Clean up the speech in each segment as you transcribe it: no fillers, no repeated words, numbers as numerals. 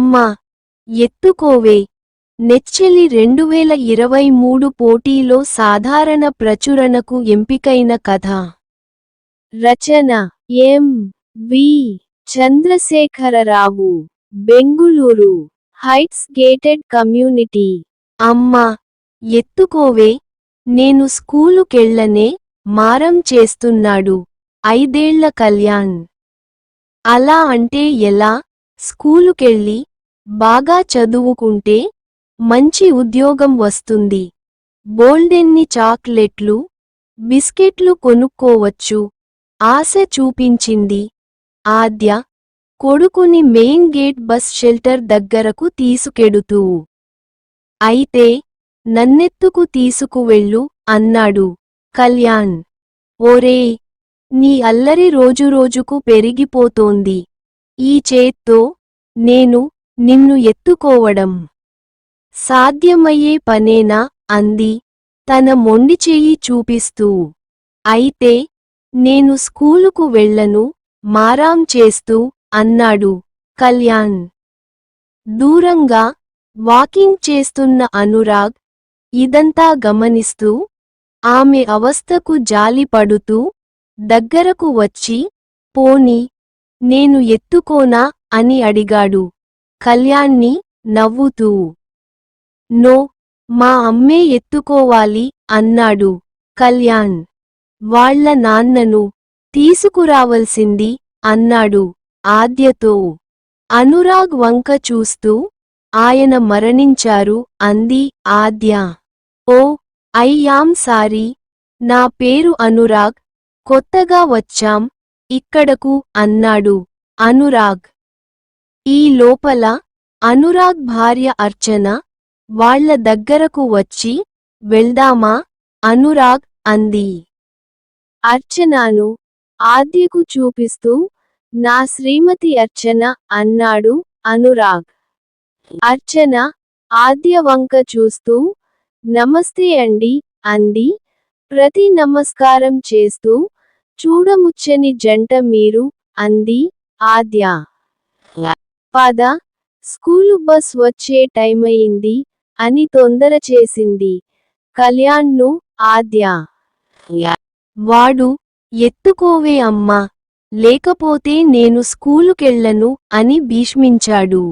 అమ్మా ఎత్తుకోవే నెచ్చెలి 2023 పోటీలో సాధారణ ప్రచురణకు ఎంపికైన కథ. రచన M. V. Chandrasekhararao, Bengaluru. Heights gated community. అమ్మా ఎత్తుకోవే, నేను స్కూలుకెళ్ళనే, మారం చేస్తున్నాడు 5 ఏళ్ల కళ్యాణ్. అలా అంటే ఎలా? స్కూలుకెళ్ళి బాగా చదువుకుంటే మంచి ఉద్యోగం వస్తుంది. బోల్డెన్ని చాక్లెట్లు, బిస్కెట్లు కొనుక్కోవచ్చు. ఆశ చూపించింది ఆద్య కొడుకుని మెయిన్ గేట్ బస్ షెల్టర్ దగ్గరకు తీసుకెడుతూ. అయితే నన్నెత్తుకు తీసుకువెళ్ళు అన్నాడు కళ్యాణ్. ఓరే, నీ అల్లరి రోజురోజుకు పెరిగిపోతోంది. ఈ చేత్తో నేను నిన్ను ఎత్తుకోవడం సాధ్యమయ్యే పనేనా అంది తన మొండిచేయి చూపిస్తూ. అయితే నేను స్కూలుకు వెళ్ళను, మారాం చేస్తూ అన్నాడు కళ్యాణ్. దూరంగా వాకింగ్ చేస్తున్న అనురాగ్ ఇదంతా గమనిస్తూ ఆమె అవస్థకు జాలిపడుతూ దగ్గరకు వచ్చి, పోనీ నేను ఎత్తుకోనా అని అడిగాడు కళ్యాణ్ని నవ్వుతూ. నో, మా అమ్మే ఎత్తుకోవాలి అన్నాడు కళ్యాణ్. వాళ్ళ నాన్నను తీసుకురావలసింది అన్నాడు ఆద్యతో. అనురాగ్ వంక చూస్తూ ఆయన మరణించారు అంది ఆద్య. ఓ, ఐ యామ్ సారీ, నా పేరు అనురాగ్, కొత్తగా వచ్చాం ఇక్కడకు అన్నాడు అనురాగ్. ఈ లోపల అనురాగ్ భార్య అర్చన వాళ్ళ దగ్గరకు వచ్చి, వెళ్దామా అనురాగ్ అంది. అర్చనను ఆద్యకు చూపిస్తూ, నా శ్రీమతి అర్చన అన్నాడు అనురాగ్. అర్చన ఆద్య వంక చూస్తూ, నమస్తే అండి అంది ప్రతి నమస్కారం చేస్తూ. చూడముచ్చని జంట మీరు అంది ఆద్య. పద, స్కూలు బస్ వచ్చే టైమయింది అని తొందర చేసింది కళ్యాణ్ను ఆద్య. వాడు ఎత్తుకోవే అమ్మా, లేకపోతే నేను స్కూలుకెళ్ళను అని భీష్మించాడు.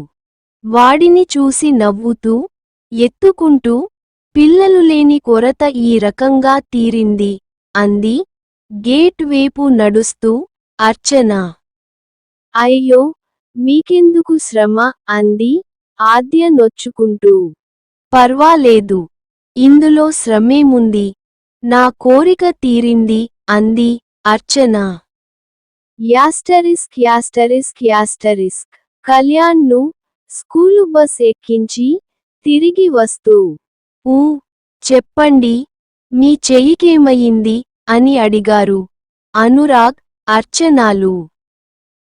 వాడిని చూసి నవ్వుతూ, ఎత్తుకుంటూ, పిల్లలు లేని కొరత ఈ రకంగా తీరింది అంది గేట్ వేపు నడుస్తూ అర్చన. అయ్యో, మీకెందుకు శ్రమ అంది ఆద్య నొచ్చుకుంటూ. పర్వాలేదు, ఇందులో శ్రమేముంది, నా కోరిక తీరింది అంది అర్చన. యాస్టరిస్క్ కళ్యాణ్ను స్కూలు బస్ ఎక్కించి తిరిగి వస్తూ. ఊ, చెప్పండి, మీ చెయ్యికేమయింది అని అడిగారు అనురాగ్, అర్చనాలు.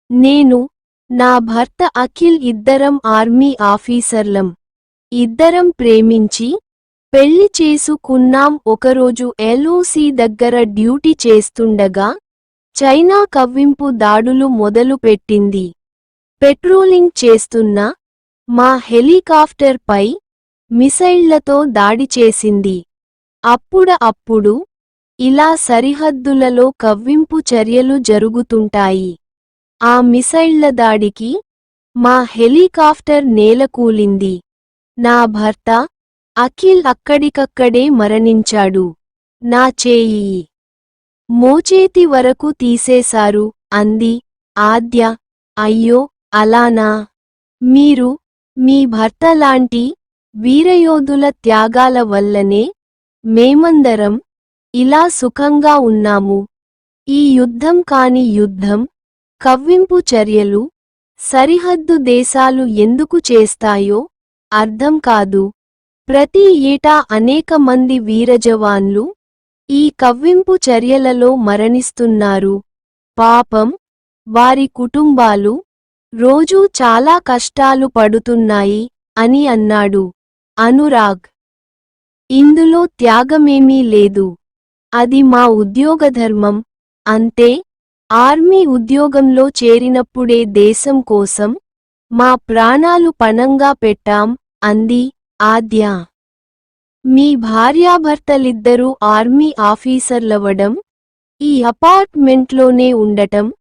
నేను, నా భర్త అఖిల్ ఇద్దరం ఆర్మీ ఆఫీసర్లం. ఇద్దరం ప్రేమించి పెళ్లి చేసుకున్నాం. ఒకరోజు ఎల్ఓసి దగ్గర డ్యూటీ చేస్తుండగా చైనా కవ్వింపు దాడులు మొదలుపెట్టింది. పెట్రోలింగ్ చేస్తున్న మా హెలికాప్టర్పై మిసైళ్లతో దాడి చేసింది. అప్పుడు ఇలా సరిహద్దులలో కవ్వింపు చర్యలు జరుగుతుంటాయి. ఆ మిసైళ్ల దాడికి మా హెలికాప్టర్ నేలకూలింది. నా భర్త అఖిల్ అక్కడికక్కడే మరణించాడు. నా చేయి మోచేతి వరకు తీసేశారు అంది ఆద్య. అయ్యో, అలానా? మీరు, మీ భర్త లాంటి వీరయోధుల త్యాగాల వల్లనే మేమందరం ఇలా సుఖంగా ఉన్నాము. ఈ యుద్ధం కాని యుద్ధం, కవ్వింపు చర్యలు సరిహద్దు దేశాలు ఎందుకు చేస్తాయో అర్థం కాదు. ప్రతి ఏటా అనేక మంది వీరజవాన్లు ఈ కవ్వింపు చర్యలలో మరణిస్తున్నారు. పాపం, వారి కుటుంబాలు రోజూ చాలా కష్టాలు పడుతున్నాయి అని అన్నాడు అనురాగ్. ఇందులో త్యాగమేమీ లేదు. అది మా ఉద్యోగధర్మం అంతే. ఆర్మీ ఉద్యోగంలో చేరినప్పుడే దేశం కోసం మా ప్రాణాలు పణంగా పెట్టాం అంది ఆద్య. మీ భార్యాభర్తలిద్దరూ ఆర్మీ ఆఫీసర్లవడం, ఈ అపార్ట్మెంట్లోనే ఉండటం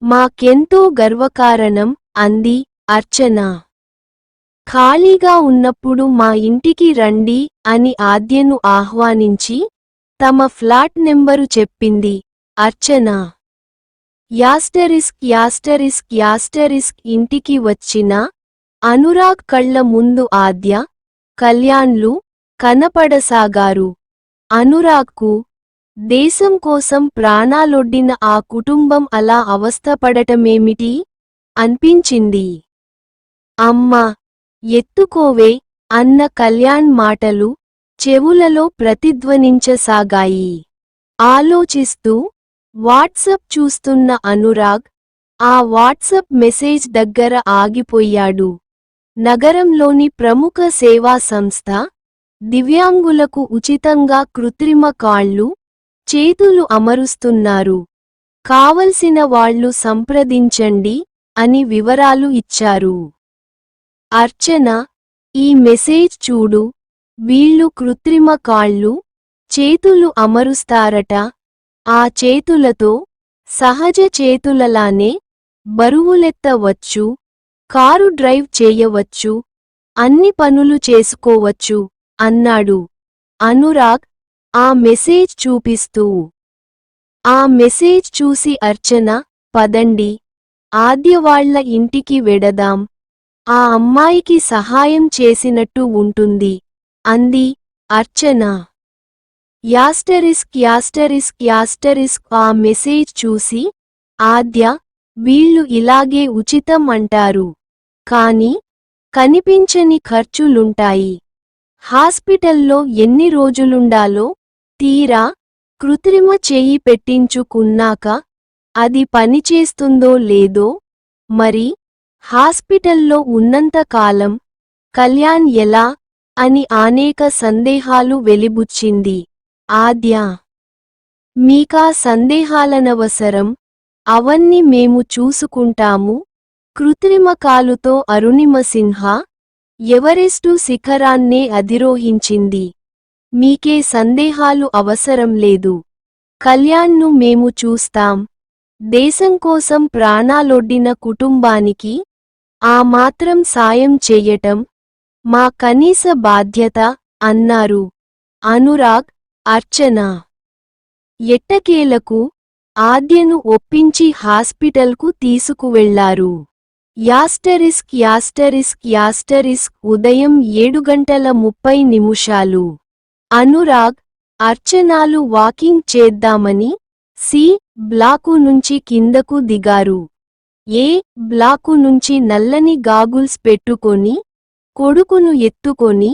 మాకెంతో గర్వకారణం అంది అర్చన. ఖాళీగా ఉన్నప్పుడు మా ఇంటికి రండి అని ఆద్యను ఆహ్వానించి తమ ఫ్లాట్ నెంబరు చెప్పింది అర్చన. ఇంటికి వచ్చిన అనురాగ్ కళ్ళ ముందు ఆద్య, కళ్యాణ్లు కనపడసాగారు. అనురాగ్కు దేశం కోసం ప్రాణాలొడ్డిన ఆ కుటుంబం అలా అవస్థపడటమేమిటి అన్పించింది. అమ్మా, ఎత్తుకోవే అన్న కళ్యాణ్ మాటలు చెవులలో ప్రతిధ్వనించసాగాయి. ఆలోచిస్తూ వాట్సప్ చూస్తున్న అనురాగ్ ఆ వాట్సప్ మెసేజ్ దగ్గర ఆగిపోయాడు. నగరంలోని ప్రముఖ సేవా సంస్థ దివ్యాంగులకు ఉచితంగా కృత్రిమ కాళ్ళు, చేతులు అమరుస్తున్నారు. కావలసిన వాళ్ళు సంప్రదించండి అని వివరాలు ఇచ్చారు. అర్చన, ఈ మెసేజ్ చూడు, వీళ్ళు కృత్రిమ కాళ్ళు, చేతులు అమరుస్తారట. ఆ చేతులతో సహజ చేతులలానే బరువులెత్తవచ్చు, కారు డ్రైవ్ చేయవచ్చు, అన్ని పనులు చేసుకోవచ్చు అన్నాడు అనురాగ్ ఆ మెసేజ్ చూపిస్తూ. ఆ మెసేజ్ చూసి అర్చన, పదండి, ఆద్యవాళ్ల ఇంటికి వెడదాం, ఆ అమ్మాయికి సహాయం చేసినట్టు ఉంటుంది అంది అర్చన. ఆ మెసేజ్ చూసి ఆద్య, వీళ్ళు ఇలాగే ఉచితం అంటారు, కాని కనిపించని ఖర్చులుంటాయి. హాస్పిటల్లో ఎన్ని రోజులుండాలో, తీరా కృత్రిమ చెయ్యి పెట్టించుకున్నాక అది పనిచేస్తుందో లేదో, మరి హాస్పిటల్లో ఉన్నంతకాలం కళ్యాణ్ ఎలా అని అనేక సందేహాలు వెలిబుచ్చింది ఆద్య. మీకా సందేహాలనవసరం, అవన్నీ మేము చూసుకుంటాము. కృత్రిమ కాలుతో అరుణిమ సిన్హా ఎవరెస్టు శిఖరాన్నే అధిరోహించింది. మీకే సందేహాలు అవసరం లేదు. కళ్యాణ్ను మేము చూస్తాం. దేశం కోసం ప్రాణాలొడ్డిన కుటుంబానికి ఆ మాత్రం సాయం చెయ్యటం మా కనీస బాధ్యత అన్నారు అనురాగ్, అర్చన. ఎట్టకేలకు ఆద్యను ఒప్పించి హాస్పిటల్కు తీసుకువెళ్లారు. ఉదయం 7:30. అనురాగ్, అర్చనాలు వాకింగ్ చేద్దామని సి బ్లాకు నుంచి కిందకు దిగారు. ఏ బ్లాకు నుంచి నల్లని గాగుల్స్ పెట్టుకొని, కొడుకును ఎత్తుకొని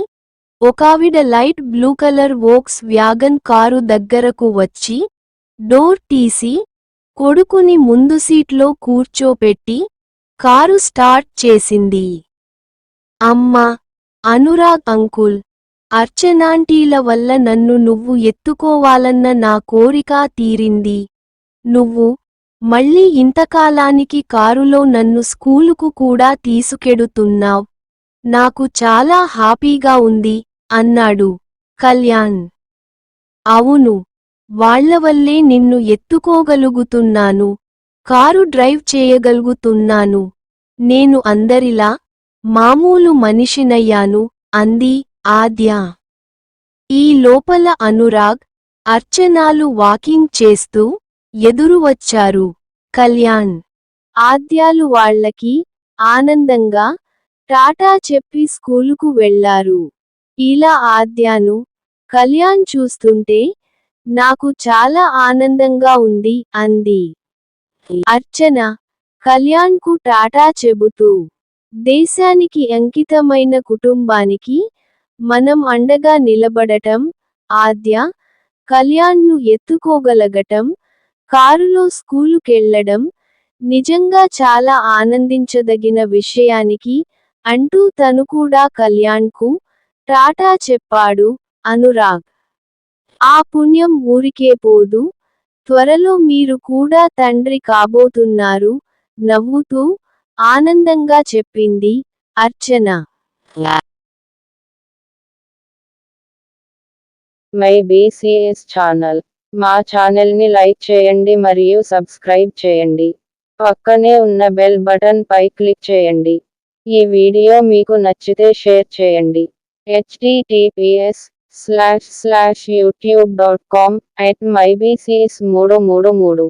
ఒకావిడ light blue colour Volkswagen car దగ్గరకు వచ్చి డోర్ తీసి కొడుకుని ముందు సీట్లో కూర్చోపెట్టి కారు స్టార్ట్ చేసింది. అమ్మా, అనురాగ్ అంకుల్, అర్చనాంటీల వల్ల నన్ను నువ్వు ఎత్తుకోవాలన్న నా కోరిక తీరింది. నువ్వు మళ్ళీ ఇంతకాలానికి కారులో నన్ను స్కూలుకు కూడా తీసుకెడుతున్నావ్. నాకు చాలా హ్యాపీగా ఉంది అన్నాడు కళ్యాణ్. అవును, వాళ్లవల్లే నిన్ను ఎత్తుకోగలుగుతున్నాను, కారు డ్రైవ్ చేయగలుగుతున్నాను. నేను అందరిలా మామూలు మనిషినయ్యాను అంది ఆద్య. ఈ లోపల అనురాగ్, అర్చనాలు వాకింగ్ చేస్తూ ఎదురు వచ్చారు. కళ్యాణ్, ఆద్యాలు వాళ్లకి ఆనందంగా టాటా చెప్పి స్కూలుకు వెళ్లారు. ఇలా ఆద్యాను కళ్యాణ్ చూస్తుంటే నాకు చాలా ఆనందంగా ఉంది అంది అర్చన కళ్యాణ్కు టాటా చెబుతూ. దేశానికి అంకితమైన కుటుంబానికి మనం అండగా నిలబడటం, ఆద్య, కళ్యాణ్ను ఎత్తుకోగలగటం, కారులో స్కూలుకెళ్లడం నిజంగా చాలా ఆనందించదగిన విషయానికి అంటూ తను కూడా కళ్యాణ్కు టాటా చెప్పాడు అనురాగ్. ఆ పుణ్యం ఊరికే పోదు, త్వరలో మీరు కూడా తండ్రి కాబోతున్నారు. నవ్వుతూ ఆనందంగా చెప్పింది అర్చన. My BCs channel. మా ఛానల్ని లైక్ చేయండి మరియు సబ్స్క్రైబ్ చేయండి. పక్కనే ఉన్న బెల్ బటన్ పై క్లిక్ చేయండి. ఈ వీడియో మీకు నచ్చితే షేర్ చేయండి. https://youtube.com/mybcs333